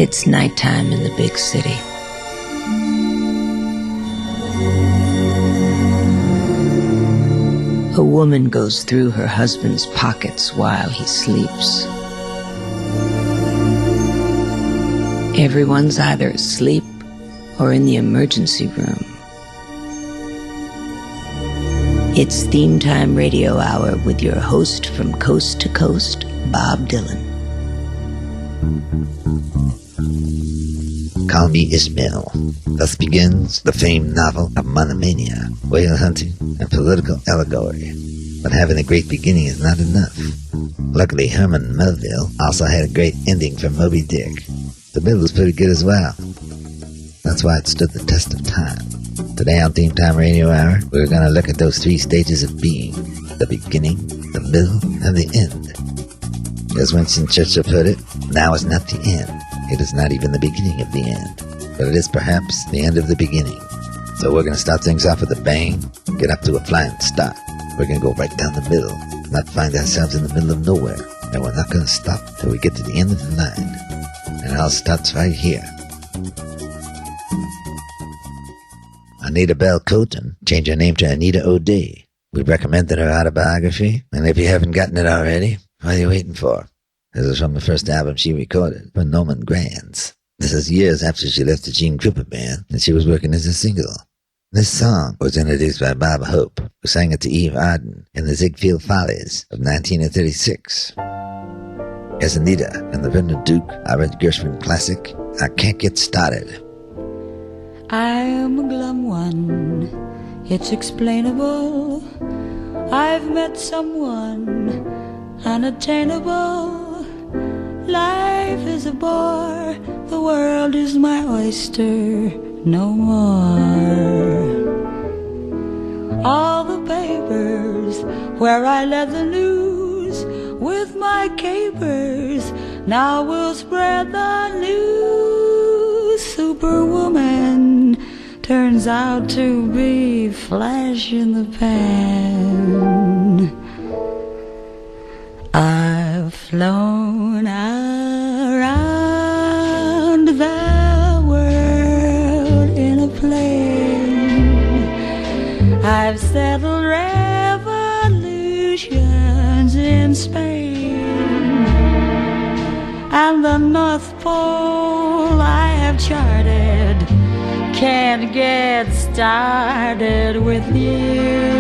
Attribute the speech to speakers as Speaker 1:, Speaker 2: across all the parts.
Speaker 1: It's nighttime in the big city. A woman goes through her husband's pockets while he sleeps. Everyone's either asleep or in the emergency room. It's Theme Time Radio Hour with your host from coast to coast, Bob Dylan.
Speaker 2: Call Me Ishmael. Thus begins the famed novel of monomania, whale hunting, and political allegory. But having a great beginning is not enough. Luckily, Herman Melville also had a great ending for Moby Dick. The middle was pretty good as well. That's why it stood the test of time. Today on Theme Time Radio Hour, we're going to look at those three stages of being: the beginning, the middle, and the end. As Winston Churchill put it, now is not the end. It is not even the beginning of the end, but it is perhaps the end of the beginning. So we're going to start things off with a bang, get up to a flying start. We're going to go right down the middle, not find ourselves in the middle of nowhere, and we're not going to stop till we get to the end of the line. And it all starts right here. Anita Bell Coton changed her name to Anita O'Day. We recommended her autobiography, and if you haven't gotten it already, what are you waiting for? This is from the first album she recorded for Norman Granz. This is years after she left the Gene Krupa Band, and she was working as a single. This song was introduced by Bob Hope, who sang it to Eve Arden in the Ziegfeld Follies of 1936. As Anita and the Vernon Duke R.H. Gershwin classic, I Can't Get Started.
Speaker 3: I'm a glum one, it's explainable. I've met someone unattainable. Life is a bore, the world is my oyster, no more. All the papers where I led the news with my capers now will spread the news. Superwoman turns out to be flash in the pan. I've flown around the world in a plane. I've settled revolutions in Spain, and the North Pole I have charted can't get started with you.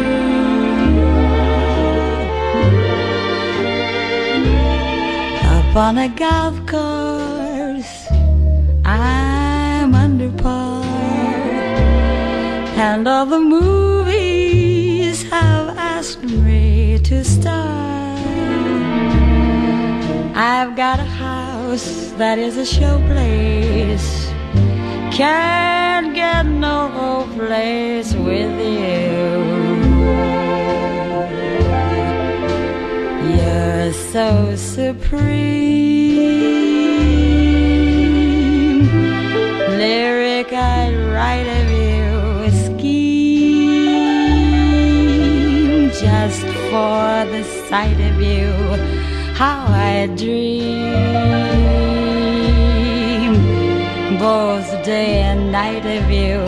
Speaker 3: On a golf course, I'm under par, and all the movies have asked me to star. I've got a house that is a showplace, can't get no place with you. You're so supreme. Lyric I'd write of you, scheme just for the sight of you. How I dream both day and night of you.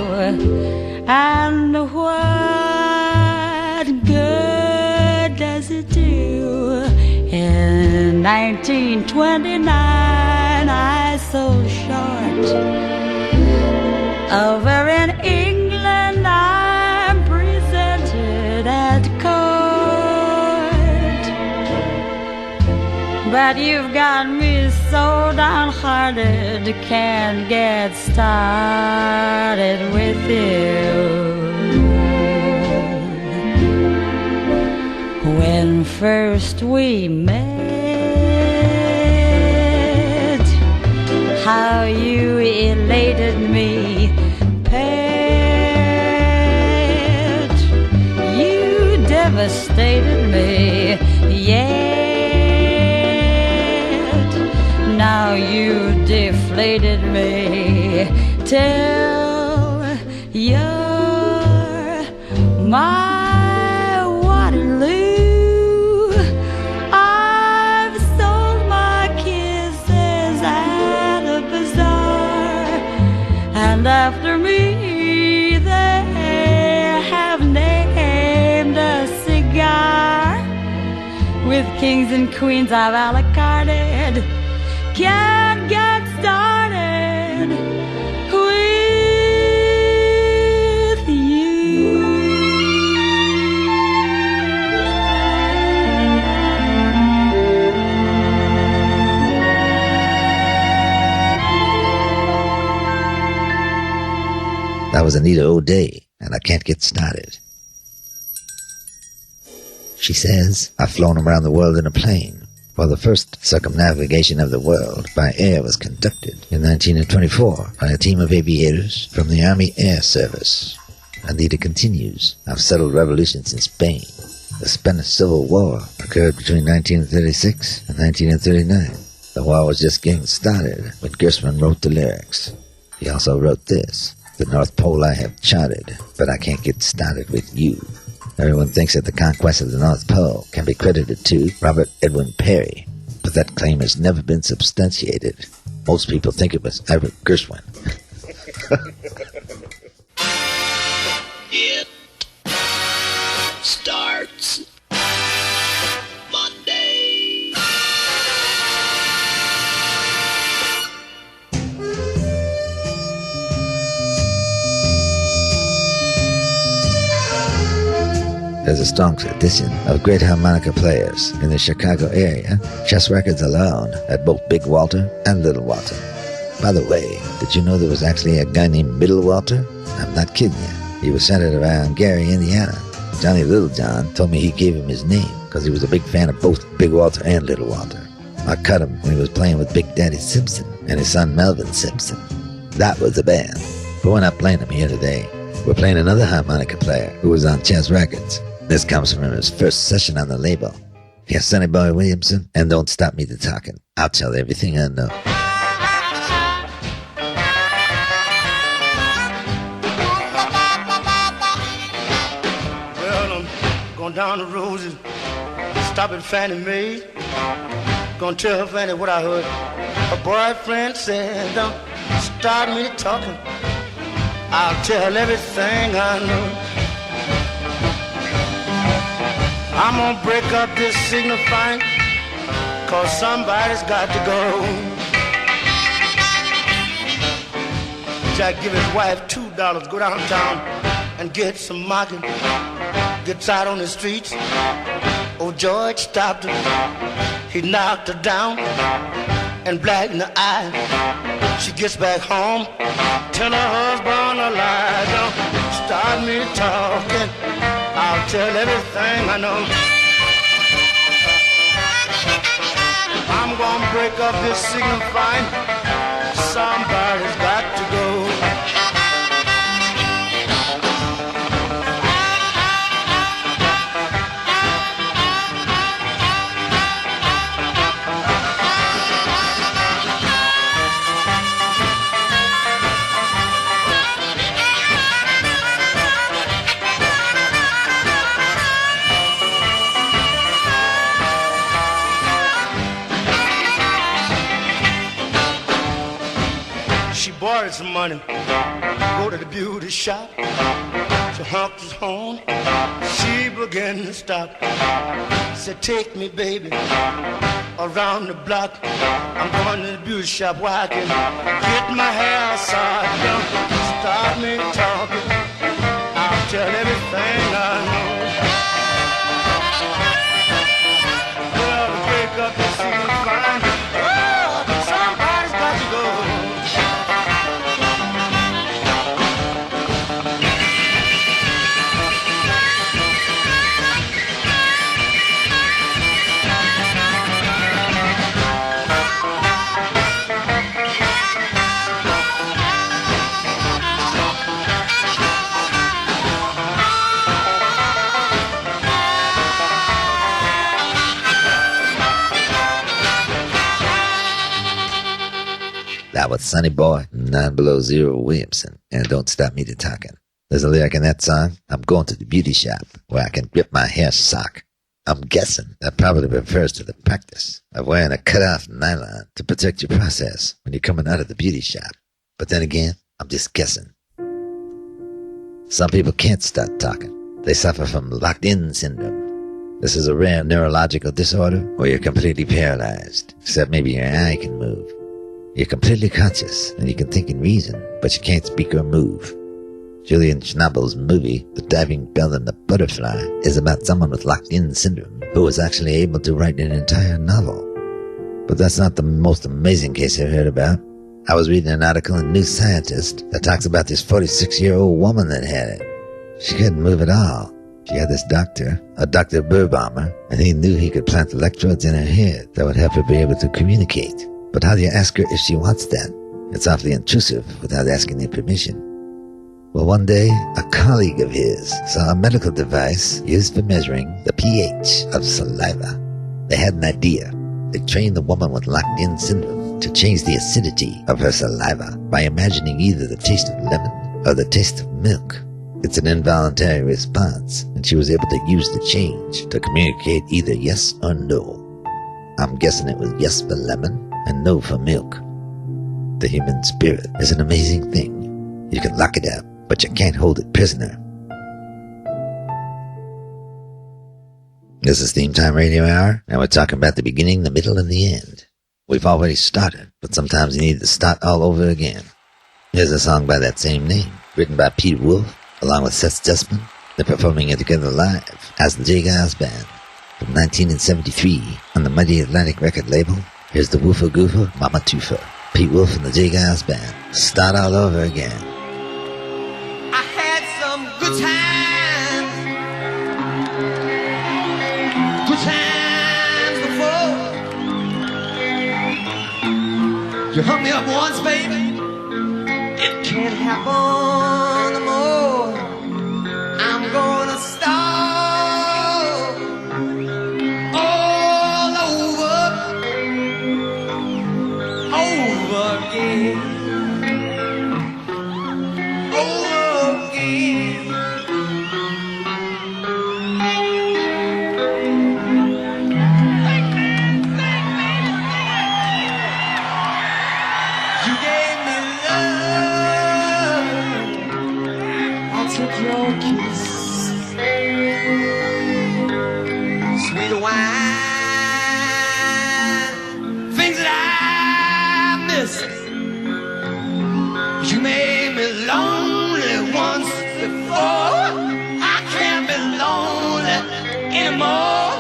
Speaker 3: And what good does it do? In 1929 I sold short. Over in England I'm presented at court, but you've got me so downhearted, can't get started with you. When first we met, how you elated me, pet. You devastated me, yet now you deflated me till you're my I've sold my kisses at a bazaar. kings and queens I've a la carded can't get started with you.
Speaker 2: That was Anita O'Day, and I can't get started. She says, I've flown around the world in a plane. Well, the first circumnavigation of the world by air was conducted in 1924 by a team of aviators from the Army Air Service. Anita continues, I've settled revolutions in Spain. The Spanish Civil War occurred between 1936 and 1939. The war was just getting started when Gershwin wrote the lyrics. He also wrote this. The North Pole I have charted, but I can't get started with you. Everyone thinks that the conquest of the North Pole can be credited to Robert Edwin Perry, but that claim has never been substantiated. Most people think it was Albert Gershwin.
Speaker 4: It starts Monday.
Speaker 2: There's a strong tradition of great harmonica players in the Chicago area. Chess records alone at both Big Walter and Little Walter. By the way, did you know there was actually a guy named Middle Walter? I'm not kidding you. He was centered around Gary, Indiana. Johnny Littlejohn told me he gave him his name because he was a big fan of both Big Walter and Little Walter. I cut him when he was playing with Big Daddy Simpson and his son Melvin Simpson. That was the band. But we're not playing him here today. We're playing another harmonica player who was on Chess Records. This comes from his first session on the label. Here's Sonny Boy Williamson, and Don't Stop Me to Talking. I'll tell everything I know.
Speaker 5: Well, I'm going down the road and stop at Fannie Mae. Gonna tell Fannie what I heard. Her boyfriend said, don't start me talking. I'll tell everything I know. I'm gonna break up this signifying, cause somebody's got to go. Jack give his wife $2, go downtown and get some market. Gets out on the streets, old George stopped her. He knocked her down and black in the eye. She gets back home, tell her husband a lie. Don't start me talking, I'll tell everything I know. I'm gonna break up this signifying, somebody's got to go. Borrowed some money, go to the beauty shop. She honked his horn, she began to stop. Said, take me, baby, around the block. I'm going to the beauty shop where I can get my hair side. Don't start me talking, I'll tell everything I know. Well, to break up the scene fine, oh, somebody's got to go.
Speaker 2: That was Sonny Boy, 9 Below Zero Williamson, and Don't Stop Me to Talking. There's a lyric in that song, I'm going to the beauty shop where I can grip my hair sock. I'm guessing that probably refers to the practice of wearing a cut-off nylon to protect your process when you're coming out of the beauty shop. But then again, I'm just guessing. Some people can't start talking. They suffer from locked-in syndrome. This is a rare neurological disorder where you're completely paralyzed, except maybe your eye can move. You're completely conscious and you can think and reason, but you can't speak or move. Julian Schnabel's movie, The Diving Bell and the Butterfly, is about someone with locked-in syndrome who was actually able to write an entire novel. But that's not the most amazing case I've heard about. I was reading an article in New Scientist that talks about this 46-year-old woman that had it. She couldn't move at all. She had this doctor, a Dr. Burbaumer, and he knew he could plant electrodes in her head that would help her be able to communicate. But how do you ask her if she wants that? It's awfully intrusive without asking their permission. Well, one day, a colleague of his saw a medical device used for measuring the pH of saliva. They had an idea. They trained the woman with locked-in syndrome to change the acidity of her saliva by imagining either the taste of lemon or the taste of milk. It's an involuntary response, and she was able to use the change to communicate either yes or no. I'm guessing it was yes for lemon and no for milk. The human spirit is an amazing thing. You can lock it up, but you can't hold it prisoner. This is Theme Time Radio Hour, and we're talking about the beginning, the middle, and the end. We've already started, but sometimes you need to start all over again. Here's a song by that same name, written by Peter Wolf, along with Seth Justman. They're performing it together live as the J. Giles Band from 1973 on the Mighty Atlantic record label. Here's the Woofer Goofer Mama Toofer, Pete Wolf and the J. Giles Band. Start all over again.
Speaker 4: I had some good times. Good times before. You hung me up once, baby. It can't happen no more. I'm gonna start all over again. Over again. You gave me love. I took your kiss. Sweet wine. Things that I miss. You made me lonely once before. I can't be lonely anymore.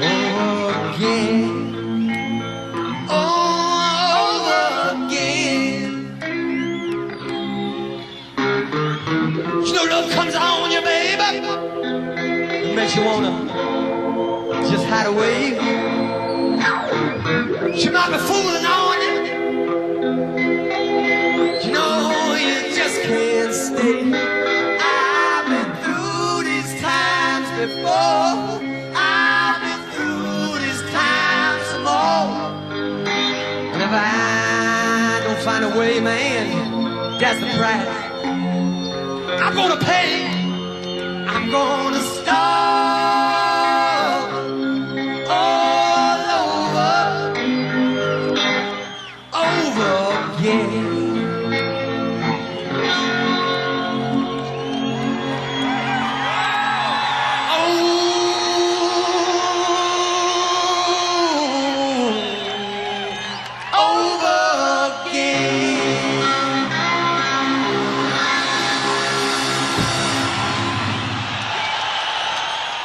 Speaker 4: Over again. Over again. You know love comes on you, baby. It makes you wanna just hide away. She might be fooling on you. You know you just can't stay. I've been through these times before. I've been through these times some more. And if I don't find a way, man, that's the price I'm gonna pay. I'm gonna start over again. Over again.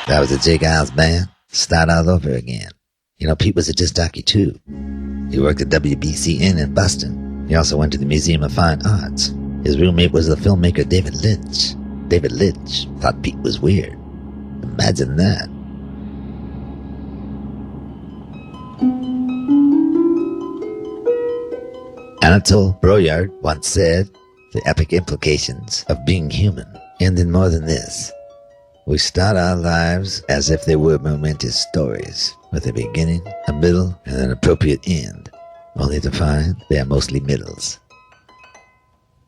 Speaker 2: That was the J. Giles Band. Start all over again. You know, Pete was a disc jockey too. He worked at WBCN in Boston. He also went to the Museum of Fine Arts. His roommate was the filmmaker David Lynch. David Lynch thought Pete was weird. Imagine that. Anatole Broyard once said, "The epic implications of being human end in more than this. We start our lives as if they were momentous stories, with a beginning, a middle, and an appropriate end, only to find they are mostly middles."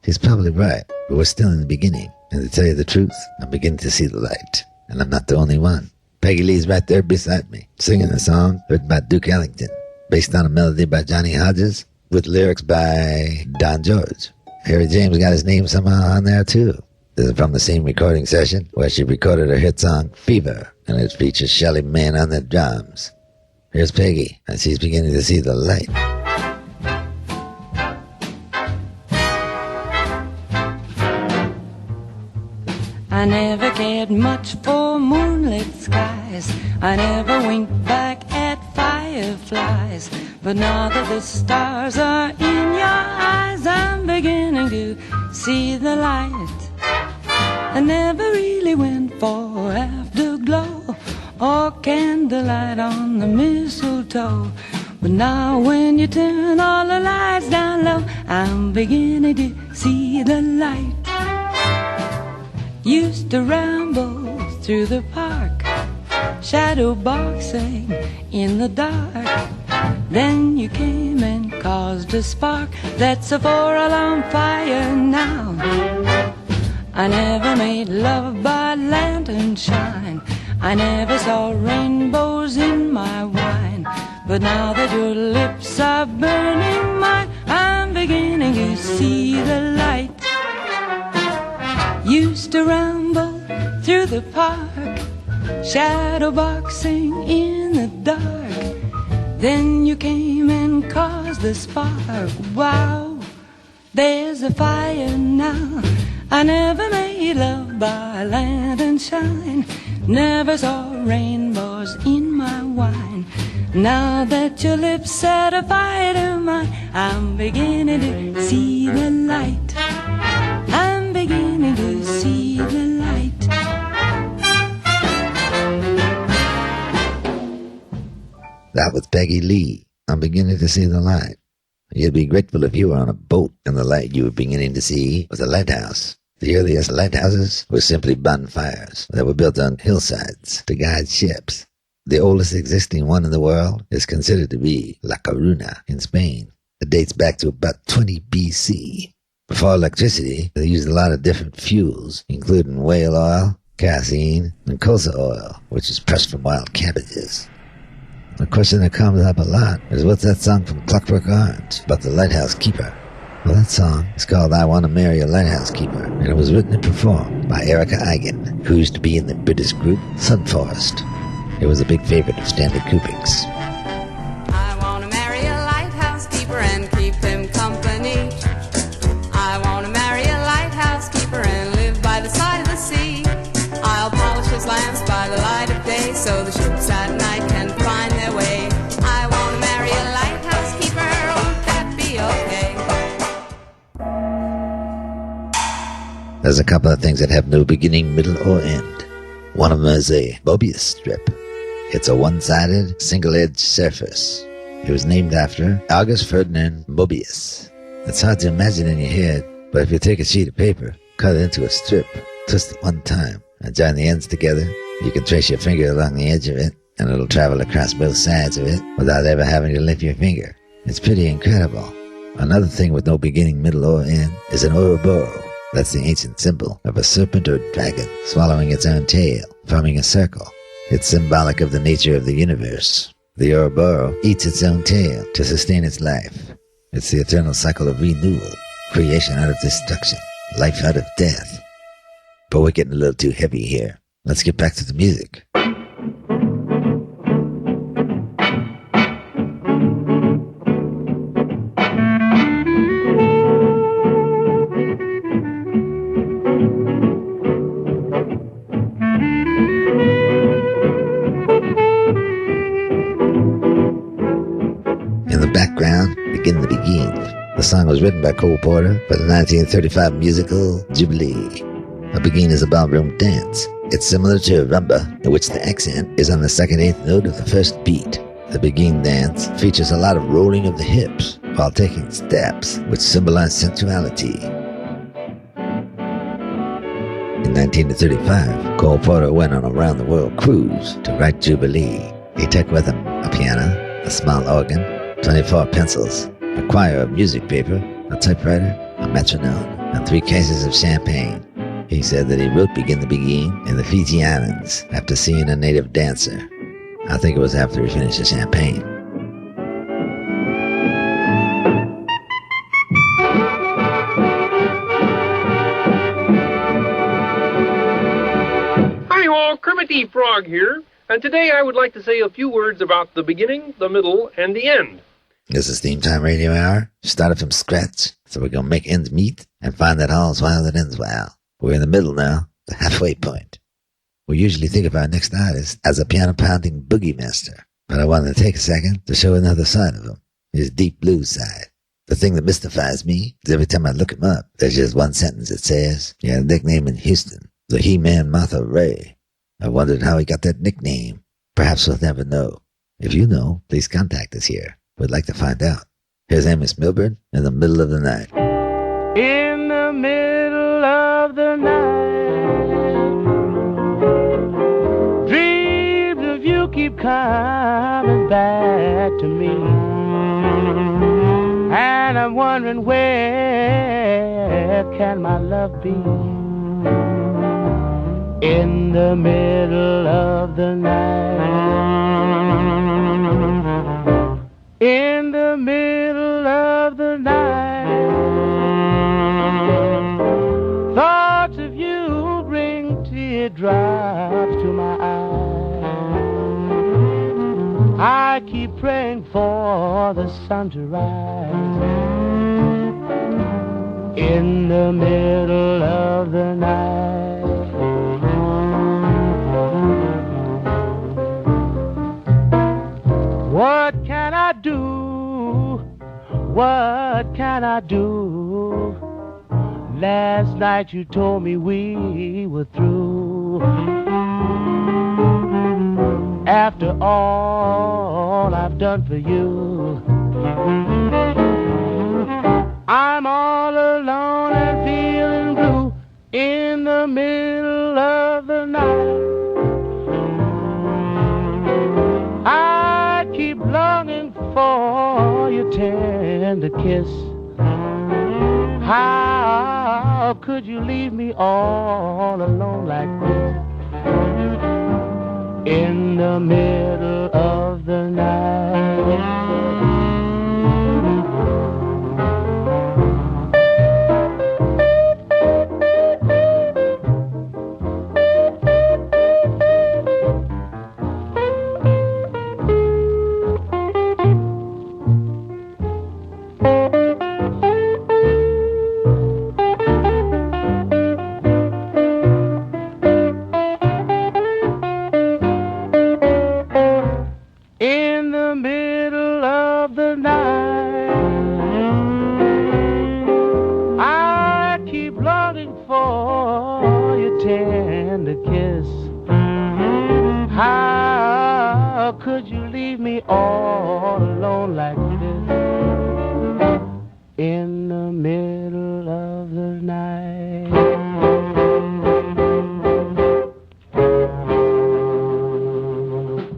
Speaker 2: He's probably right, but we're still in the beginning, and to tell you the truth, I'm beginning to see the light, and I'm not the only one. Peggy Lee's right there beside me, singing a song written by Duke Ellington, based on a melody by Johnny Hodges, with lyrics by Don George. Harry James got his name somehow on there too. This is from the same recording session where she recorded her hit song Fever, and it features Shelly Manne on the drums. Here's Peggy, and she's beginning to see the light.
Speaker 3: I never cared much for moonlit skies. I never winked back at fireflies. But now that the stars are in your eyes, I'm beginning to see the light. I never really went for afterglow or candlelight on the mistletoe. But now when you turn all the lights down low, I'm beginning to see the light. Used to ramble through the park, shadow boxing in the dark. Then you came and caused a spark that's a 4-alarm fire now. I never made love by lantern shine. I never saw rainbows in my wine. But now that your lips are burning mine, I'm beginning to see the light. Used to ramble through the park, shadow boxing in the dark. Then you came and caused the spark. Wow, there's a fire now. I never made love by lantern shine. Never saw rainbows in my wine. Now that your lips set a fire to mine, I'm beginning to see the light. I'm beginning to see the light.
Speaker 2: That was Peggy Lee. I'm beginning to see the light. You'd be grateful if you were on a boat and the light you were beginning to see was a lighthouse. The earliest lighthouses were simply bonfires that were built on hillsides to guide ships. The oldest existing one in the world is considered to be La Coruna in Spain. It dates back to about 20 BC. Before electricity, they used a lot of different fuels, including whale oil, kerosene, and colza oil, which is pressed from wild cabbages. The question that comes up a lot is, what's that song from Clockwork Orange about the lighthouse keeper? Well, that song is called I Want to Marry a Lighthouse Keeper, and it was written and performed by Erica Eigen, who used to be in the British group Sunforest. It was a big favorite of Stanley Kubrick's.
Speaker 6: I want to marry a lighthouse keeper and keep him company. I want to marry a lighthouse keeper and live by the side of the sea. I'll polish his lamps by the light of day so the ships at night can find their way. I want to marry a lighthouse keeper, won't that be okay?
Speaker 2: There's a couple of things that have no beginning, middle, or end. One of them is a Mobius strip. It's a one-sided, single-edged surface. It was named after August Ferdinand Mobius. It's hard to imagine in your head, but if you take a sheet of paper, cut it into a strip, twist it one time, and join the ends together, you can trace your finger along the edge of it, and it'll travel across both sides of it without ever having to lift your finger. It's pretty incredible. Another thing with no beginning, middle, or end is an Ouroboros. That's the ancient symbol of a serpent or dragon swallowing its own tail, forming a circle. It's symbolic of the nature of the universe. The Ouroboros eats its own tail to sustain its life. It's the eternal cycle of renewal, creation out of destruction, life out of death. But we're getting a little too heavy here. Let's get back to the music. Background, Begin the Begin. The song was written by Cole Porter for the 1935 musical Jubilee. A begin is a ballroom dance. It's similar to a rumba, in which the accent is on the second eighth note of the first beat. The begin dance features a lot of rolling of the hips while taking steps, which symbolize sensuality. In 1935, Cole Porter went on a round-the-world cruise to write Jubilee. He took with him a piano, a small organ, 24 pencils, a quire of music paper, a typewriter, a metronome, and 3 cases of champagne. He said that he wrote Begin the Begin in the Fiji Islands after seeing a native dancer. I think it was after he finished the champagne.
Speaker 7: all, Kermit the Frog here, and today I would like to say a few words about the beginning, the middle, and the end.
Speaker 2: This is Theme Time Radio Hour. Started from scratch, so we're going to make ends meet and find that all's well that ends well. We're in the middle now, the halfway point. We usually think of our next artist as a piano-pounding boogie master, but I wanted to take a second to show another side of him, his deep blues side. The thing that mystifies me is every time I look him up, there's just one sentence that says, he had a nickname in Houston, the He-Man Martha Ray. I wondered how he got that nickname. Perhaps we'll never know. If you know, please contact us here. We'd like to find out. Here's Amos Milburn in the middle of the night.
Speaker 8: In the middle of the night, dreams of you keep coming back to me, and I'm wondering where can my love be? In the middle of the night, in the middle of the night, thoughts of you bring teardrops to my eyes. I keep praying for the sun to rise. In the middle of the night, what can I do? What can I do? Last night you told me we were through. After all I've done for you, I'm all alone and feeling blue. In the middle of the night, I keep longing for your tender kiss. How could you leave me all alone like this? In the middle of the night.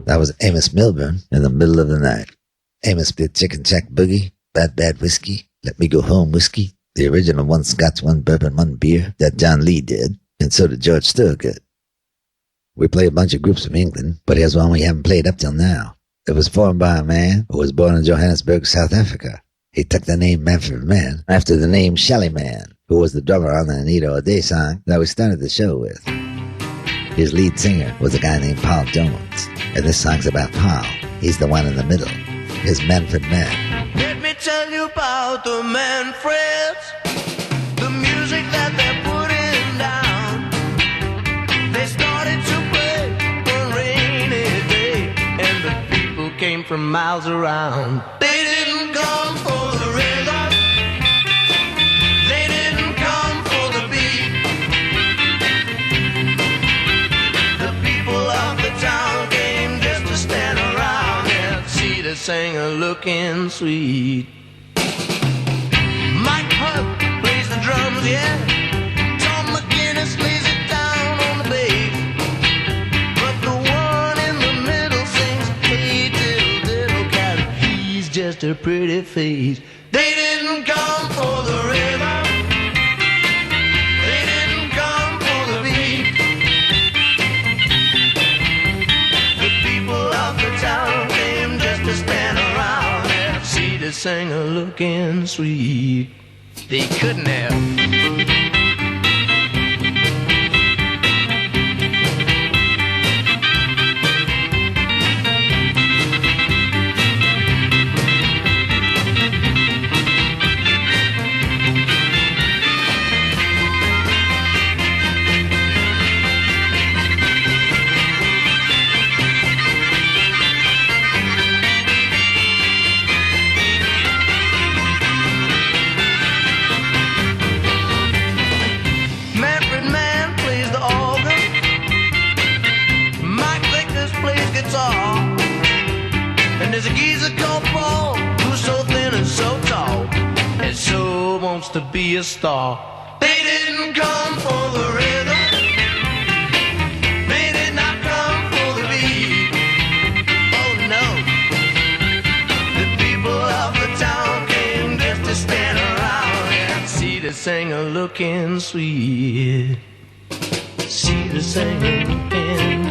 Speaker 2: That was Amos Milburn in the middle of the night. Amos did Chicken Shack Boogie, Bad Bad Whiskey, Let Me Go Home Whiskey, the original one Scotch, one bourbon, one beer that John Lee did, and so did George Thorogood. We play a bunch of groups from England, but here's one we haven't played up till now. It was formed by a man who was born in Johannesburg, South Africa. He took the name Manfred Mann after the name Shelly Mann, who was the drummer on the Anita O'Day song that we started the show with. His lead singer was a guy named Paul Jones, and this song's about Paul. He's the one in the middle. Here's Manfred Mann.
Speaker 4: Let me tell you about the Manfreds, the music that they're putting down. They started to play one rainy day, and the people came from miles around. They didn't come for the rhythm, they didn't come for the beat. The people of the town came just to stand around and see the singer looking sweet. Mike Hunt plays the drums, yeah. Tom McGinnis lays it down on the bass. But the one in the middle sings, hey diddle diddle cat, he's just a pretty face. They didn't come for the rhythm, they didn't come for the beat. The people of the town came just to stand around and see the singer looking sweet. They couldn't have. saw. And there's a geezer called Paul, who's so thin and so tall, and so wants to be a star. They didn't come for the rhythm, they did not come for the beat. Oh no, the people of the town came just to stand around and see the singer looking sweet. See the singer looking,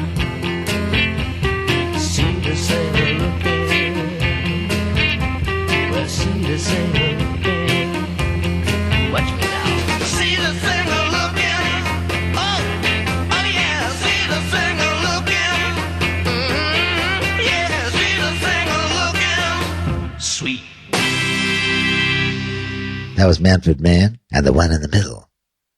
Speaker 4: see the singer looking, well, see the singer looking, watch me now. See the singer looking, oh yeah, see the singer looking, yeah, see the singer looking, sweet.
Speaker 2: That was Manfred Mann and the one in the middle.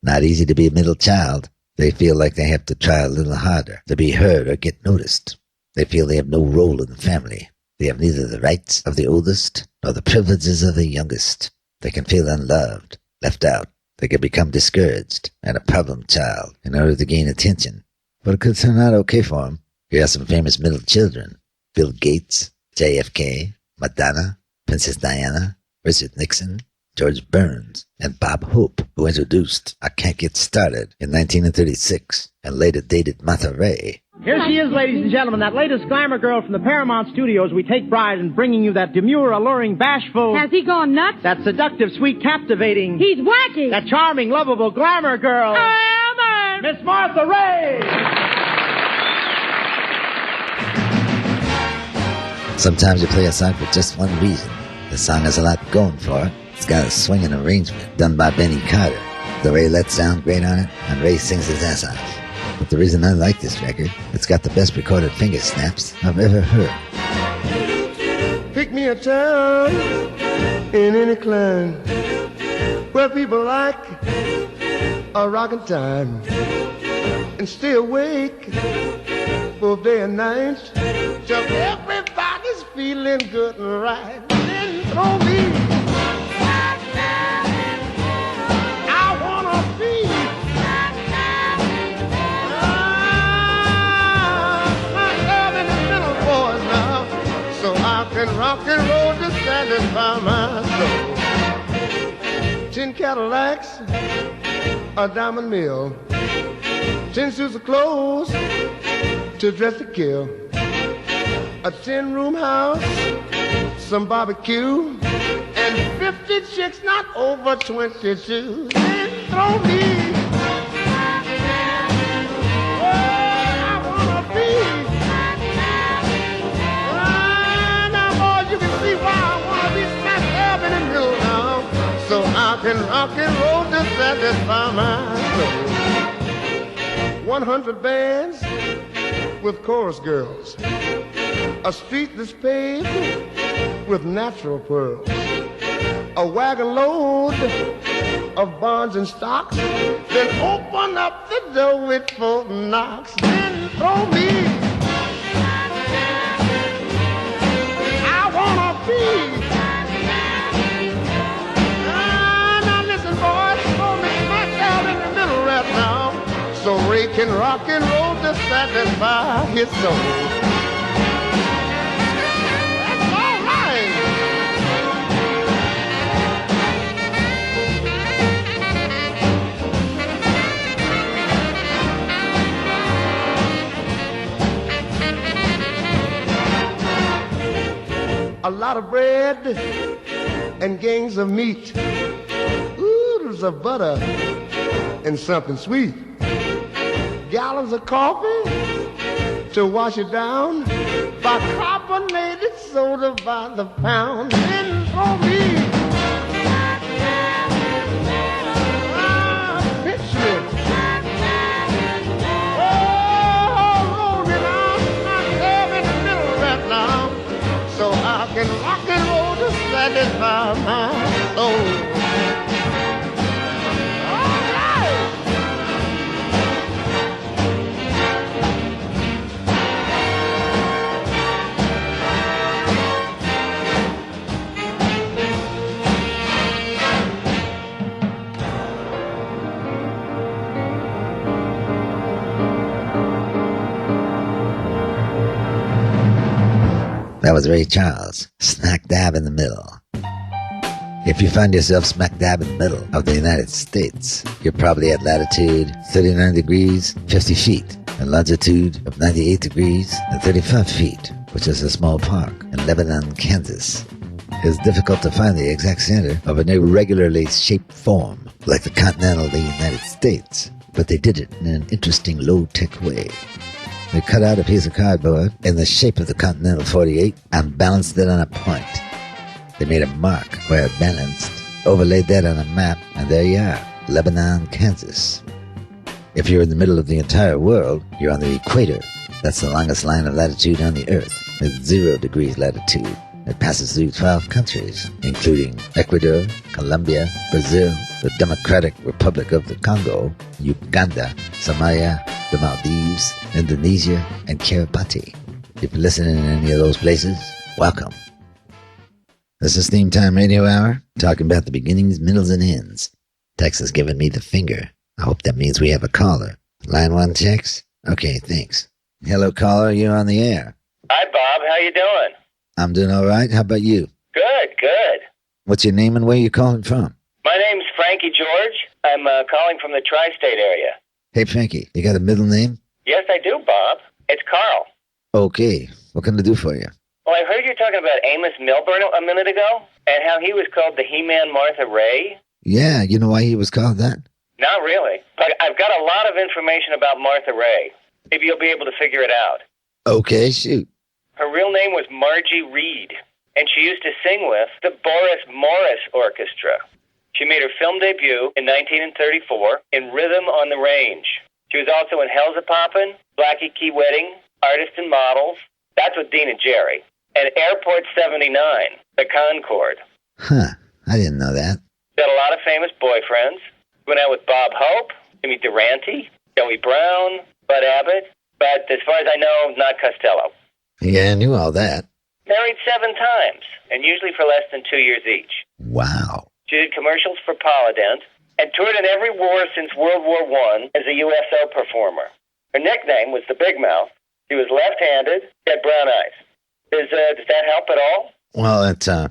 Speaker 2: Not easy to be a middle child. They feel like they have to try a little harder to be heard or get noticed. They feel they have no role in the family. They have neither the rights of the oldest nor the privileges of the youngest. They can feel unloved, left out. They can become discouraged and a problem child in order to gain attention. But it could turn out okay for them. Here are some famous middle children: Bill Gates, JFK, Madonna, Princess Diana, Richard Nixon, George Burns, and Bob Hope, who introduced I Can't Get Started in 1936 and later dated Martha Ray.
Speaker 9: Here she is, ladies and gentlemen, that latest glamour girl from the Paramount Studios. We take pride in bringing you that demure, alluring, bashful...
Speaker 10: Has he gone nuts?
Speaker 9: That seductive, sweet, captivating...
Speaker 10: He's wacky.
Speaker 9: That charming, lovable glamour girl... Miss Martha Ray!
Speaker 2: Sometimes you play a song for just one reason. The song has a lot going for it. It's got a swinging arrangement done by Benny Carter. The Ray lets sound great on it, and Ray sings his ass off. But the reason I like this record, it's got the best recorded finger snaps I've ever heard.
Speaker 5: Pick me a town in any clime where people like a rockin' time and stay awake both day and night till everybody's feeling good and right. Then throw me. I wanna be myself in the middle, boys, now, so I can rock and roll to satisfy my soul. 10 Cadillacs, a diamond mill, 10 suits of clothes to dress to kill, a 10-room house, some barbecue, and 50 chicks not over 22. Then throw me. I wanna be. Now, boys, you can see why I wanna be smack dab in the middle now, so I can rock and roll to satisfy my soul. 100 bands with chorus girls, a street that's paved with natural pearls, a wagon load of bonds and stocks, then open up the door with 4 knocks, then throw me. I wanna be. Now listen, boys, throw me smack down in the middle right now, so Ray can rock and roll to satisfy his soul. A lot of bread and gangs of meat, oodles of butter and something sweet, gallons of coffee to wash it down, bicarbonated soda by the pound. And for me, picture it. Oh, roll me down, myself in the middle right now, so I can rock and roll to satisfy my soul. All right.
Speaker 2: That was Ray Charles, smack dab in the middle. If you find yourself smack dab in the middle of the United States, you're probably at latitude 39 degrees, 50 feet, and longitude of 98 degrees and 35 feet, which is a small park in Lebanon, Kansas. It is difficult to find the exact center of an irregularly shaped form like the continental of the United States, but they did it in an interesting low-tech way. They cut out a piece of cardboard in the shape of the Continental 48 and balanced it on a point. They made a mark where it balanced, overlaid that on a map, and there you are, Lebanon, Kansas. If you're in the middle of the entire world, you're on the equator. That's the longest line of latitude on the Earth, at 0 degrees latitude. It passes through 12 countries, including Ecuador, Colombia, Brazil, the Democratic Republic of the Congo, Uganda, Somalia, the Maldives, Indonesia, and Kiribati. If you're listening in any of those places, welcome. This is Theme Time Radio Hour, talking about the beginnings, middles, and ends. Tex has given me the finger. I hope that means we have a caller. Line 1, Tex? Okay, thanks. Hello, caller, you're on the air.
Speaker 10: Hi, Bob. How you doing?
Speaker 2: I'm doing all right. How about you?
Speaker 10: Good, good.
Speaker 2: What's your name and where you calling from?
Speaker 10: My name's Frankie George. I'm calling from the tri-state area.
Speaker 2: Hey, Frankie, you got a middle name?
Speaker 10: Yes, I do, Bob. It's Carl.
Speaker 2: Okay. What can I do for you?
Speaker 10: Well, I heard you talking about Amos Milburn a minute ago, and how he was called the He-Man Martha Ray.
Speaker 2: Yeah, you know why he was called that?
Speaker 10: Not really. But I've got a lot of information about Martha Ray. Maybe you'll be able to figure it out.
Speaker 2: Okay, shoot.
Speaker 10: Her real name was Margie Reed, and she used to sing with the Boris Morris Orchestra. She made her film debut in 1934 in Rhythm on the Range. She was also in Hell's A-Poppin', Blackie Key Wedding, Artists and Models, that's with Dean and Jerry, and Airport 79, the Concorde.
Speaker 2: Huh, I didn't know that.
Speaker 10: Got a lot of famous boyfriends. Went out with Bob Hope, Jimmy Durante, Joey Brown, Bud Abbott, but as far as I know, not Costello.
Speaker 2: Yeah, I knew all that.
Speaker 10: Married 7 times, and usually for less than 2 years each.
Speaker 2: Wow.
Speaker 10: She did commercials for Polydent, and toured in every war since World War I as a USO performer. Her nickname was the Big Mouth. She was left-handed, had brown eyes. Does that help at all?
Speaker 2: Well, it's a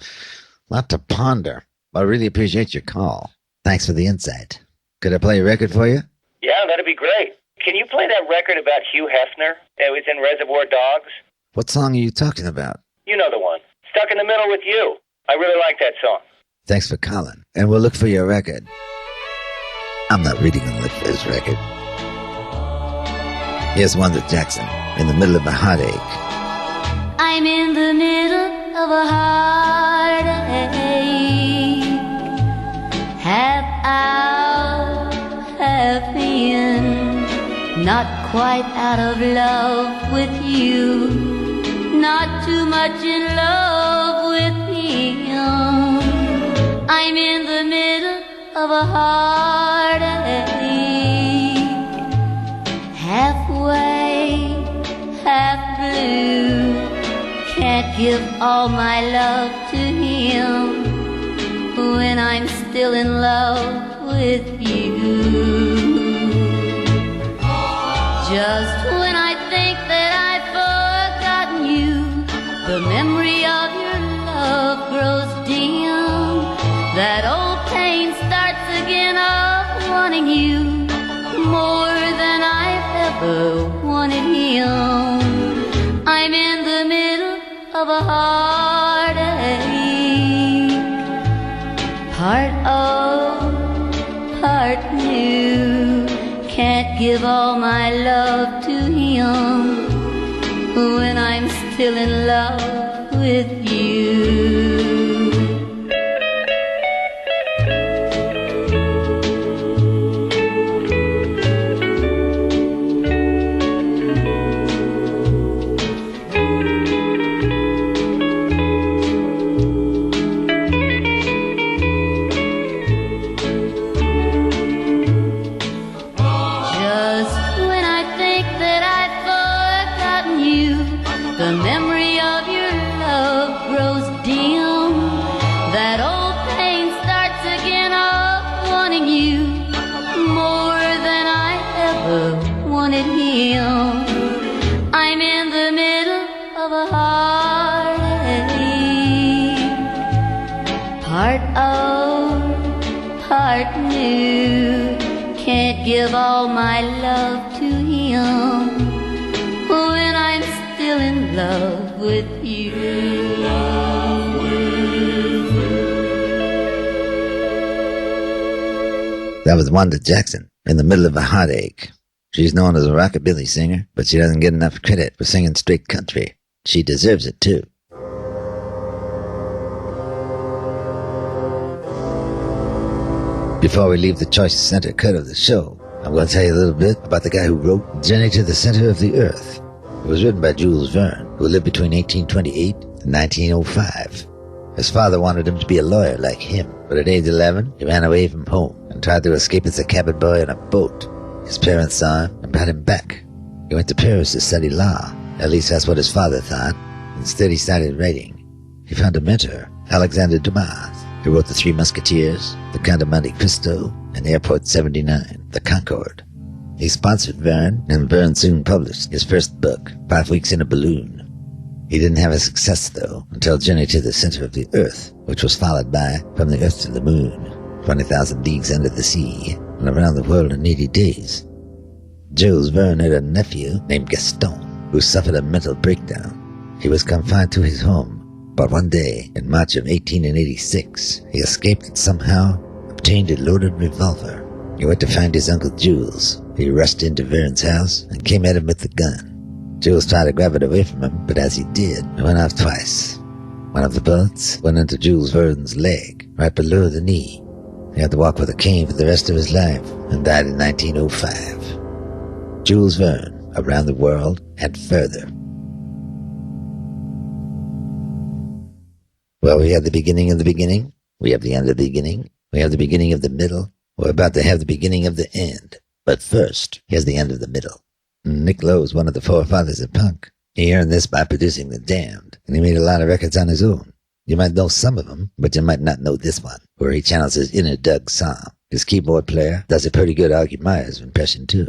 Speaker 2: lot to ponder. I really appreciate your call. Thanks for the insight. Could I play a record for you?
Speaker 10: Yeah, that'd be great. Can you play that record about Hugh Hefner that was in Reservoir Dogs?
Speaker 2: What song are you talking about?
Speaker 10: You know the one. Stuck in the Middle with You. I really like that song.
Speaker 2: Thanks for calling. And we'll look for your record. I'm not really going to look for his record. Here's Wanda Jackson, In the Middle of a Heartache.
Speaker 11: I'm in the middle of a heartache, half out, half in, not quite out of love with you, not too much in love with him. I'm in the middle of a heartache, halfway, half blue. Can't give all my love to him when I'm still in love with you. Just when I think that I've forgotten you, the memory of your love grows dim. That old pain starts again of wanting you more than I've ever wanted him. I'm in the middle of a heartache, part old, part new. Can't give all my love to him when I'm still in love with you. The memory of your love grows dim. That old pain starts again of wanting you more than I ever wanted him. I'm in the middle of a heartache, give all my love to him when I'm still in love with you.
Speaker 2: That was Wanda Jackson, in the middle of a heartache. She's known as a rockabilly singer, but she doesn't get enough credit for singing straight country. She deserves it, too. Before we leave the choice center cut of the show, I'm going to tell you a little bit about the guy who wrote Journey to the Center of the Earth. It was written by Jules Verne, who lived between 1828 and 1905. His father wanted him to be a lawyer like him, but at age 11, he ran away from home and tried to escape as a cabin boy on a boat. His parents saw him and brought him back. He went to Paris to study law. At least that's what his father thought. Instead, he started writing. He found a mentor, Alexander Dumas, who wrote The Three Musketeers, The Count of Monte Cristo, and Airport 79, The Concorde. He sponsored Verne, and Verne soon published his first book, 5 Weeks in a Balloon. He didn't have a success, though, until Journey to the Center of the Earth, which was followed by From the Earth to the Moon, 20,000 Leagues Under the Sea, and Around the World in 80 Days. Jules Verne had a nephew named Gaston, who suffered a mental breakdown. He was confined to his home, but one day, in March of 1886, he escaped and somehow obtained a loaded revolver. He went to find his Uncle Jules. He rushed into Verne's house and came at him with the gun. Jules tried to grab it away from him, but as he did, it went off twice. One of the bullets went into Jules Verne's leg, right below the knee. He had to walk with a cane for the rest of his life and died in 1905. Jules Verne, Around the World and Further. Well, we have the beginning of the beginning. We have the end of the beginning. We have the beginning of the middle. We're about to have the beginning of the end. But first, here's the end of the middle. Nick Lowe is one of the forefathers of punk. He earned this by producing The Damned, and he made a lot of records on his own. You might know some of them, but you might not know this one, where he channels his inner Doug Sahm. His keyboard player does a pretty good Augie Myers impression, too.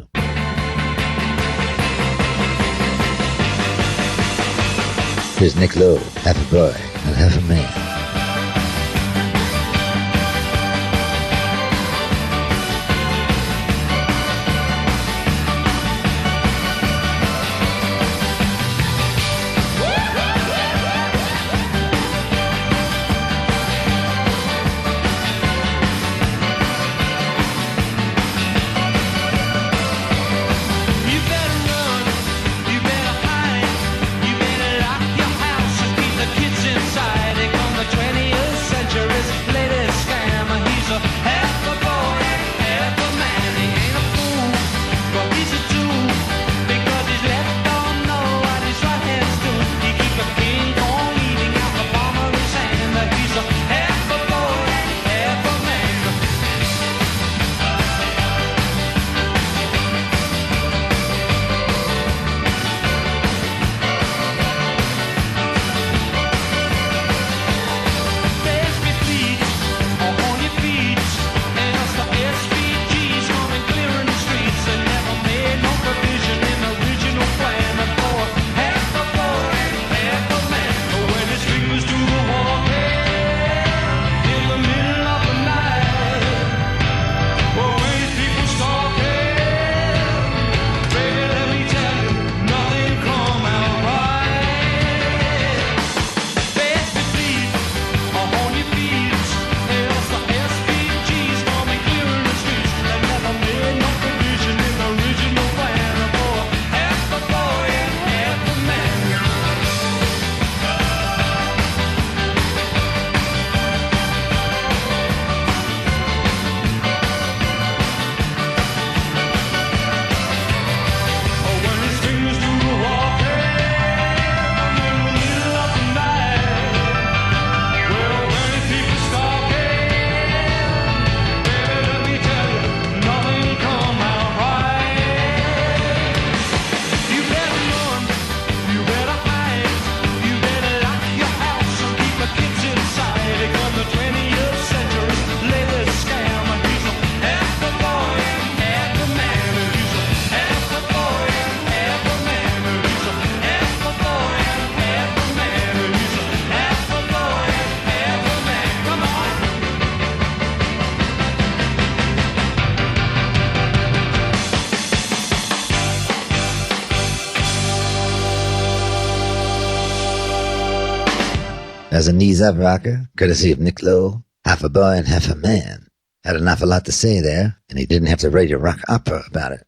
Speaker 2: Here's Nick Lowe, half a boy and half a man.
Speaker 4: Inside, they're gonna
Speaker 2: as a knees-up rocker, courtesy of Nick Lowe, half a boy and half a man. Had an awful lot to say there, and he didn't have to write a rock opera about it.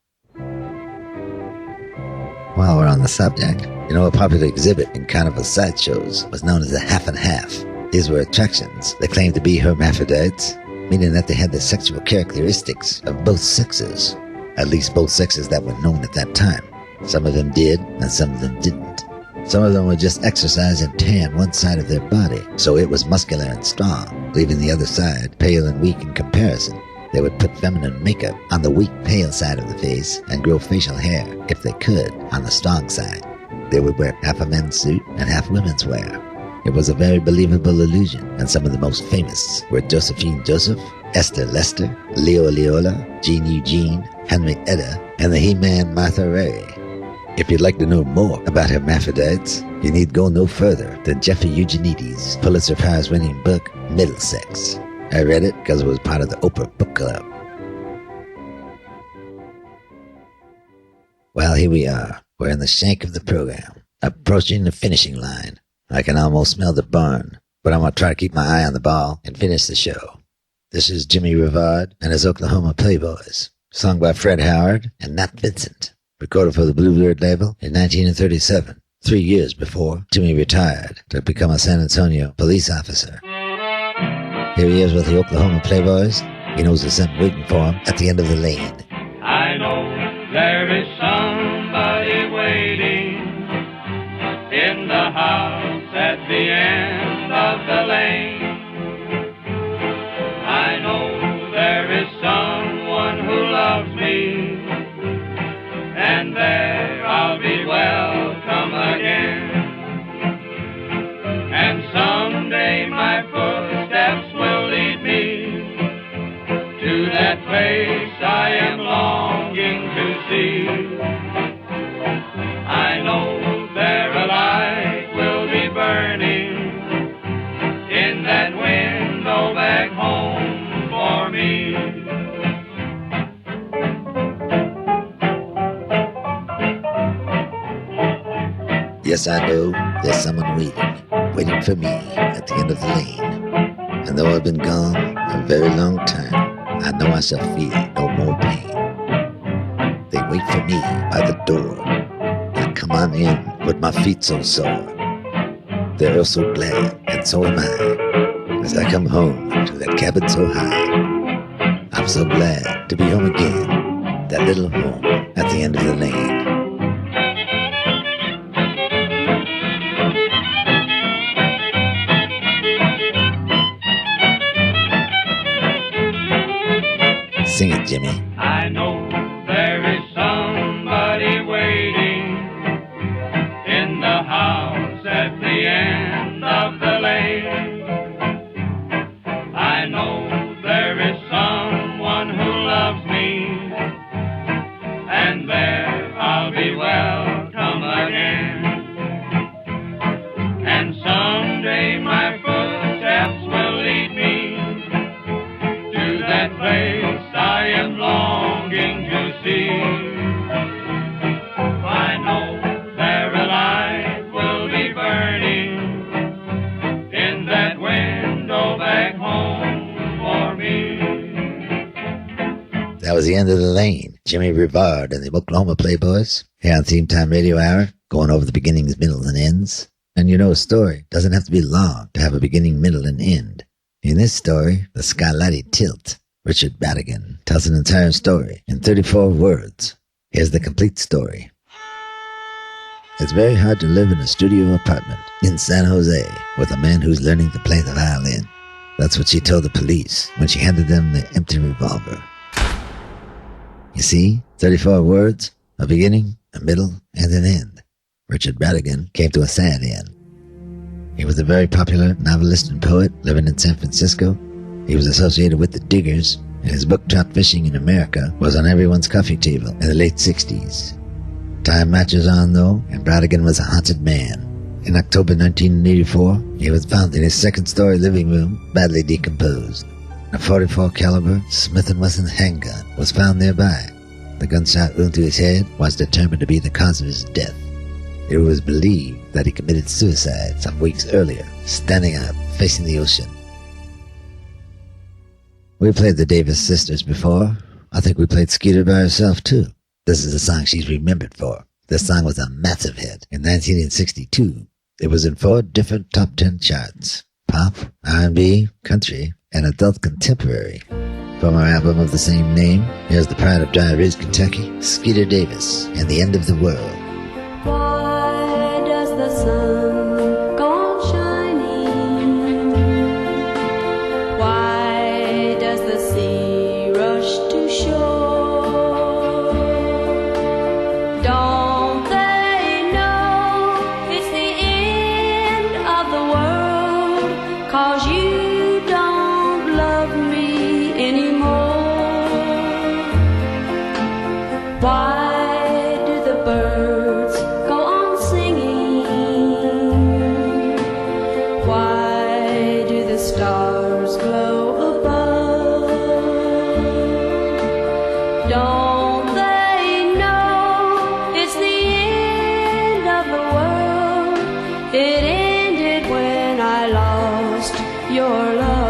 Speaker 2: While we're on the subject, you know, a popular exhibit in carnival sideshows was known as a half and half. These were attractions that claimed to be hermaphrodites, meaning that they had the sexual characteristics of both sexes, at least both sexes that were known at that time. Some of them did, and some of them didn't. Some of them would just exercise and tan one side of their body, so it was muscular and strong, leaving the other side pale and weak in comparison. They would put feminine makeup on the weak, pale side of the face and grow facial hair, if they could, on the strong side. They would wear half a men's suit and half women's wear. It was a very believable illusion, and some of the most famous were Josephine Joseph, Esther Lester, Leo Leola, Jean Eugene, Henry Etta, and the He-Man Martha Ray. If you'd like to know more about hermaphrodites, you need go no further than Jeffrey Eugenides' Pulitzer Prize-winning book, Middlesex. I read it because it was part of the Oprah Book Club. Well, here we are. We're in the shank of the program, approaching the finishing line. I can almost smell the burn, but I'm going to try to keep my eye on the ball and finish the show. This is Jimmy Rivard and his Oklahoma Playboys, sung by Fred Howard and Nat Vincent, recorded for the Bluebird label in 1937, 3 years before Jimmy retired to become a San Antonio police officer. Here he is with the Oklahoma Playboys. He knows there's something waiting for him at the end of the lane.
Speaker 4: I know there is somebody waiting in the house at the end of the lane. I know there is someone who loves me, and there I'll be welcome again. And someday my footsteps will lead me to that place I am longing to see. I know there a light will be burning in that window back home for me.
Speaker 2: Yes, I know there's someone waiting for me at the end of the lane. And though I've been gone a very long time, I know I shall feel no more pain. They wait for me by the door. I come on in with my feet so sore. They're all so glad, and so am I, as I come home to that cabin so high. I'm so glad to be home again, that little home at the end of the lane. Sing it, Jimmy.
Speaker 4: I know there is somebody waiting in the house at the end of the lane. I know there is someone who loves me, and there I'll be welcome again. And someday my footsteps will lead me to that place I am longing to see. I know there a light will be burning in that window back home for me.
Speaker 2: That was the end of the lane. Jimmy Rivard and the Oklahoma Playboys here on Theme Time Radio Hour, going over the beginnings, middles, and ends. And you know, a story doesn't have to be long to have a beginning, middle, and end. In this story, The Scarlatti Tilt, Richard Madigan tells an entire story in 34 words. Here's the complete story. It's very hard to live in a studio apartment in San Jose with a man who's learning to play the violin. That's what she told the police when she handed them the empty revolver. You see, 34 words, a beginning, a middle, and an end. Richard Madigan came to a sad end. He was a very popular novelist and poet living in San Francisco. He was associated with the Diggers, and his book Trout Fishing in America was on everyone's coffee table in the late 60s. Time marches on, though, and Bradigan was a haunted man. In October 1984, he was found in his second-story living room, badly decomposed. A .44 caliber Smith & Wesson handgun was found nearby. The gunshot wound to his head was determined to be the cause of his death. It was believed that he committed suicide some weeks earlier, standing up, facing the ocean. We played the Davis Sisters before. I think we played Skeeter by herself, too. This is the song she's remembered for. This song was a massive hit in 1962. It was in 4 different top 10 charts: pop, R&B, country, and adult contemporary. From our album of the same name, here's the pride of Dry Ridge, Kentucky, Skeeter Davis, and The End of the World.
Speaker 6: Why does the sun go on shining? Why does the sea rush to shore? Don't they know it's the end of the world? 'Cause you don't love me anymore. Why do the birds go on singing? Why do the stars glow above? Don't they know it's the end of the world? It ended when I lost your love.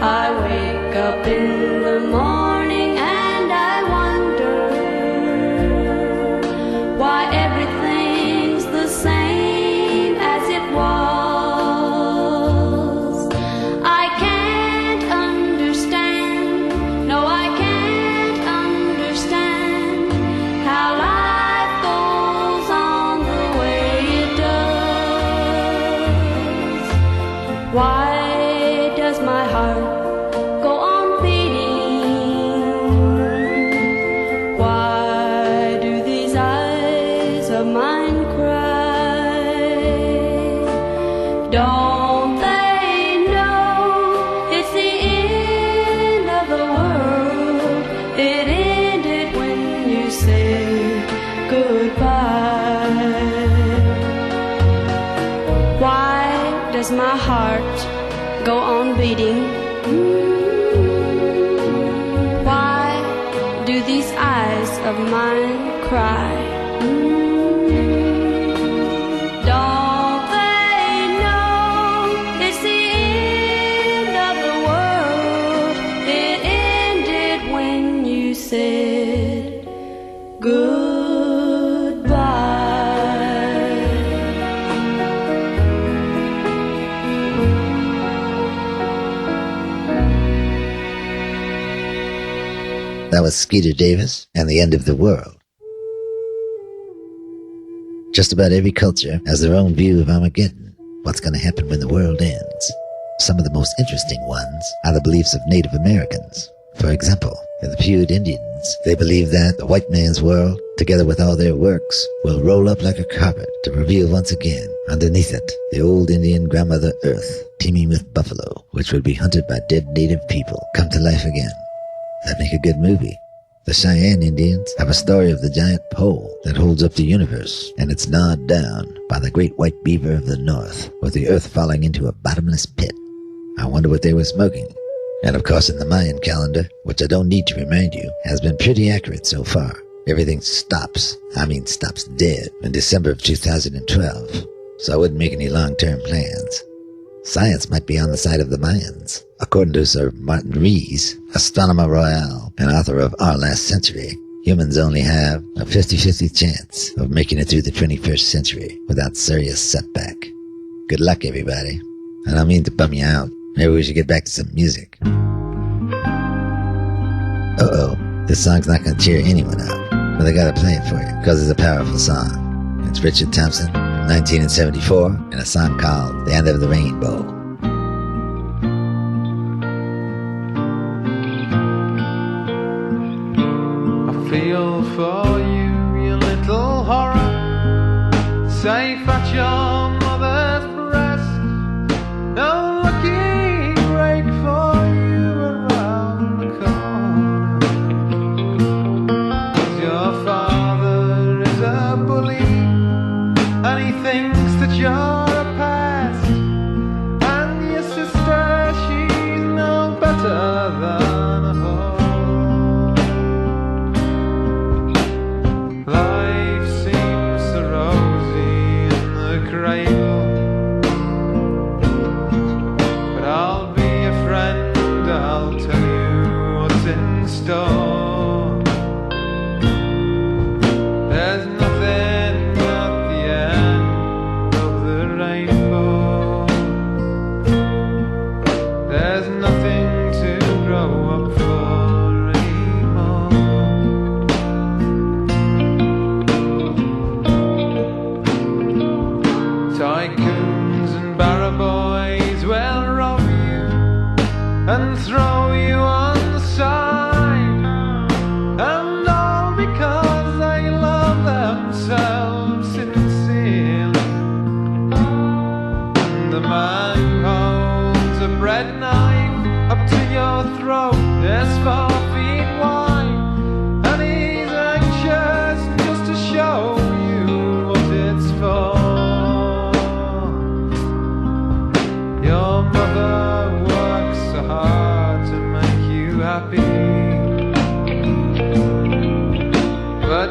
Speaker 6: I wake up in the morning and I wonder why everything's the same as it was. I can't understand, no I can't understand how life goes on the way it does. Why does my heart go on beating? Why do these eyes of mine cry? Don't they know it's the end of the world? It ended when you said goodbye. Why does my heart go on beating? Why do these eyes of mine cry? Don't they know it's the end of the world? It ended when you said goodbye.
Speaker 2: That was Skeeter Davis and The End of the World. Just about every culture has their own view of Armageddon, what's going to happen when the world ends. Some of the most interesting ones are the beliefs of Native Americans. For example, in the Paiute Indians, they believe that the white man's world, together with all their works, will roll up like a carpet to reveal once again, underneath it, the old Indian grandmother earth, teeming with buffalo, which would be hunted by dead native people, come to life again. That'd make a good movie. The Cheyenne Indians have a story of the giant pole that holds up the universe, and it's gnawed down by the great white beaver of the north, with the earth falling into a bottomless pit. I wonder what they were smoking. And of course in the Mayan calendar, which I don't need to remind you, has been pretty accurate so far. Everything stops dead in December of 2012, so I wouldn't make any long-term plans. Science might be on the side of the Mayans. According to Sir Martin Rees, astronomer royal and author of Our Last Century, humans only have a 50-50 chance of making it through the 21st century without serious setback. Good luck, everybody. I don't mean to bum you out. Maybe we should get back to some music. Uh-oh, this song's not going to cheer anyone up, but I gotta play it for you because it's a powerful song. It's Richard Thompson from 1974 and a song called The End of the Rainbow.
Speaker 4: I feel for you, you little horror, safe at your mother's breast. No lucky break for you around the corner. 'Cause your father is a bully, and he thinks that you're a pest. And your sister, she's no better than a whore. Life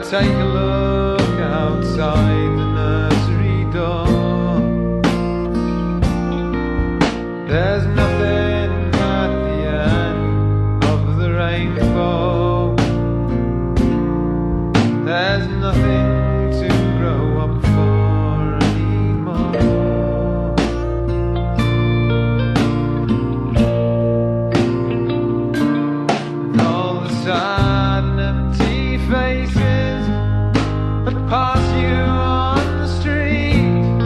Speaker 12: take a look outside the nursery door. There's nothing at the end of the rainbow. There's nothing to grow up for anymore. And all the sad and empty faces that pass you on the street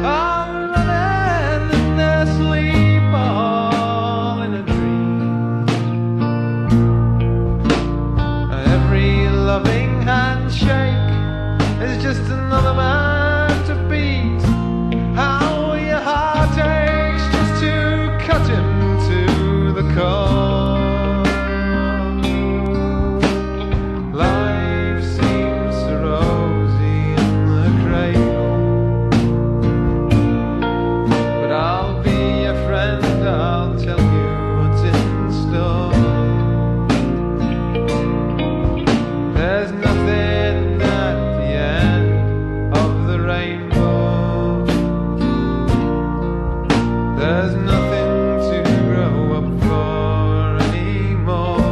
Speaker 12: are running in their sleep, all in a dream. Every loving handshake is just another man to beat. How your heart aches just to cut him to the core. Life seems so rosy in the cradle, but I'll be your friend, I'll tell you what's in store. There's nothing at the end of the rainbow. There's nothing to grow up for anymore.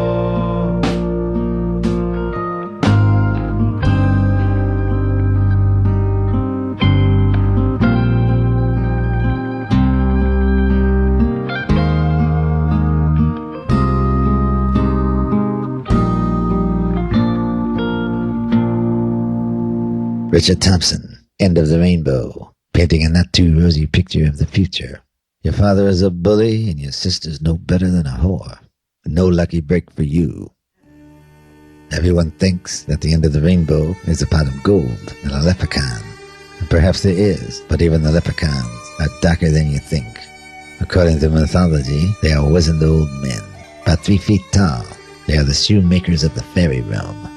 Speaker 2: Richard Thompson, End of the Rainbow, painting a not too rosy picture of the future. Your father is a bully and your sister's no better than a whore. No lucky break for you. Everyone thinks that the end of the rainbow is a pot of gold and a leprechaun. And perhaps there is, but even the leprechauns are darker than you think. According to mythology, they are wizened old men, about 3 feet tall. They are the shoemakers of the fairy realm.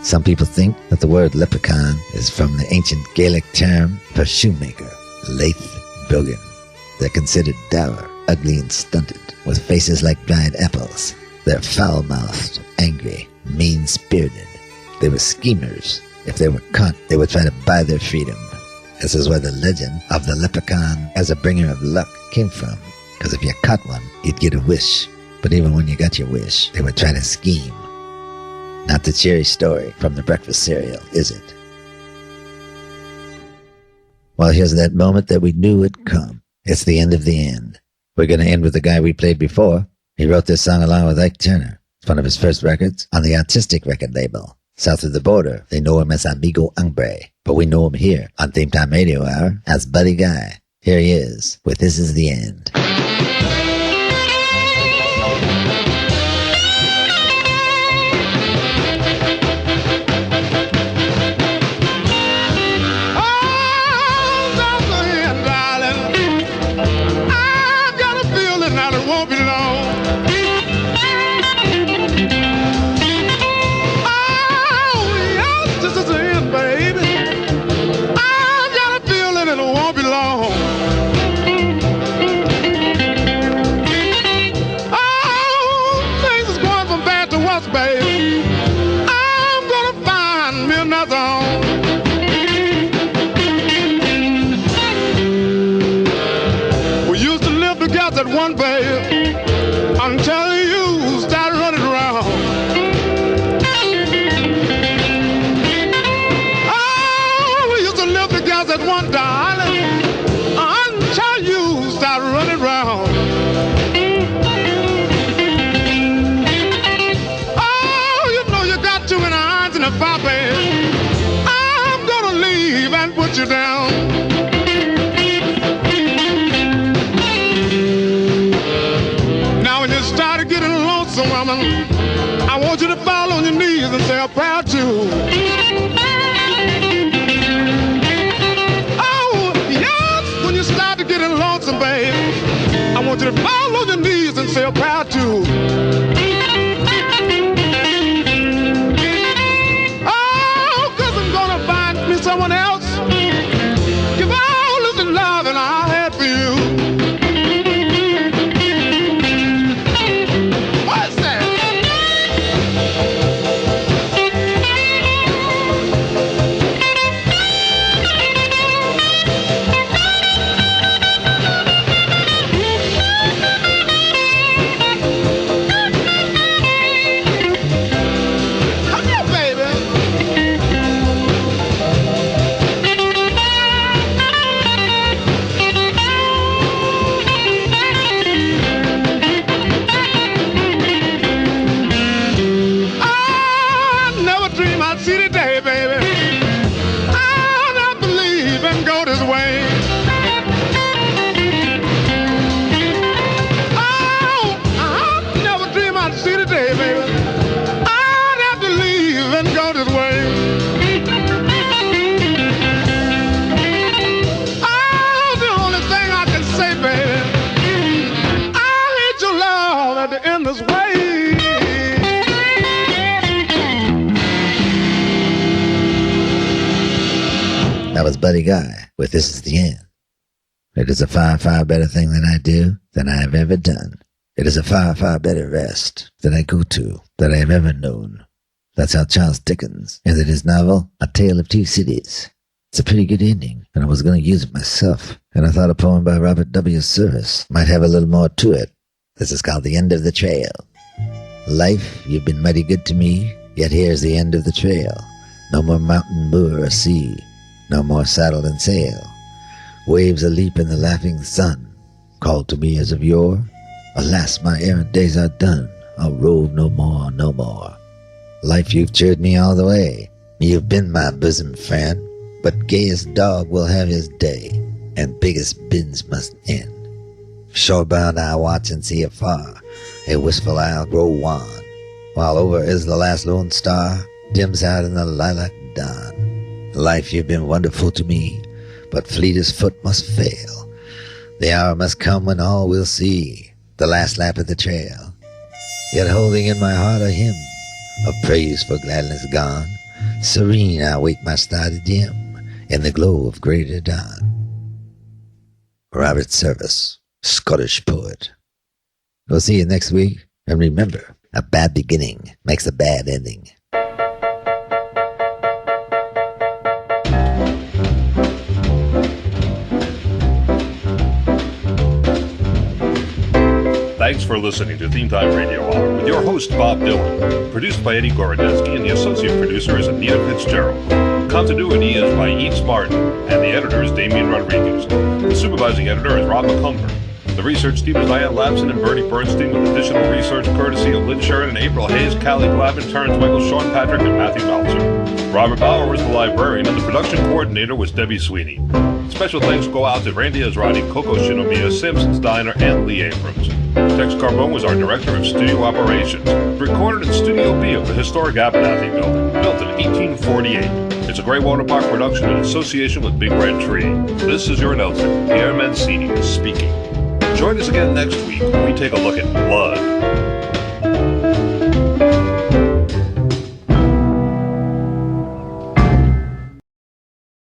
Speaker 2: Some people think that the word leprechaun is from the ancient Gaelic term for shoemaker, Leith Bogan. They're considered dour, ugly and stunted, with faces like dried apples. They're foul-mouthed, angry, mean-spirited. They were schemers. If they were caught, they would try to buy their freedom. This is where the legend of the leprechaun as a bringer of luck came from, because if you caught one, you'd get a wish. But even when you got your wish, they would try to scheme. Not the cheery story from the breakfast cereal, is it? Well, here's that moment that we knew would come. It's the end of the end. We're going to end with the guy we played before. He wrote this song along with Ike Turner. It's one of his first records on the Artistic record label. South of the border, they know him as Amigo Umbre, but we know him here on Theme Time Radio Hour as Buddy Guy. Here he is with This Is the End.
Speaker 13: One babe until you start running around. Oh, we used to live together at one, darling, until you start running around. Oh, you know you got too many irons in the fire, babe. I'm gonna leave and put you down. Started getting lonesome, woman, I want you to fall on your knees and say a prayer too. Oh, yes, when you start to getting lonesome, babe, I want you to fall on your knees and say a prayer too. Oh, 'cause I'm gonna find me someone else. Give all of the love and I had for you.
Speaker 2: I was Buddy Guy with This Is the End. It is a far, far better thing that I do than I have ever done. It is a far, far better rest that I go to than I have ever known. That's how Charles Dickens ended his novel, A Tale of Two Cities. It's a pretty good ending, and I was going to use it myself, and I thought a poem by Robert W. Service might have a little more to it. This is called The End of the Trail. Life, you've been mighty good to me, yet here's the end of the trail. No more mountain, moor, or sea, no more saddle and sail. Waves a-leap in the laughing sun, called to me as of yore. Alas, my errant days are done, I'll rove no more, no more. Life, you've cheered me all the way, you've been my bosom friend, but gayest dog will have his day, and biggest bins must end. Shorebound I watch and see afar, a wistful isle grow wan, while over is the last lone star, dims out in the lilac dawn. Life, you've been wonderful to me, but fleetest foot must fail. The hour must come when all will see the last lap of the trail. Yet holding in my heart a hymn of praise for gladness gone, serene I wait my star to dim in the glow of greater dawn. Robert Service, Scottish poet. We'll see you next week, and remember, a bad beginning makes a bad ending.
Speaker 14: Thanks for listening to Theme Time Radio Hour with your host, Bob Dylan. Produced by Eddie Gorodetsky, and the associate producer is Anita Fitzgerald. Continuity is by Eves Martin, and the editor is Damian Rodriguez. The supervising editor is Rob McCumber. The research team is Diane Lapson and Bernie Bernstein, with additional research courtesy of Lynn Sheridan, April Hayes, Callie Glavin, Terrence Michael, Sean Patrick, and Matthew Meltzer. Robert Bauer was the librarian, and the production coordinator was Debbie Sweeney. Special thanks go out to Randy Azrati, Coco Shinomiya, Simpson's Diner, and Lee Abrams. Tex Carbone was our director of studio operations. Recorded in Studio B of the historic Abernathy building, built in 1848. It's a Greywater Park production in association with Big Red Tree. This is your announcer, Pierre Mancini, speaking. Join us again next week when we take a look at blood.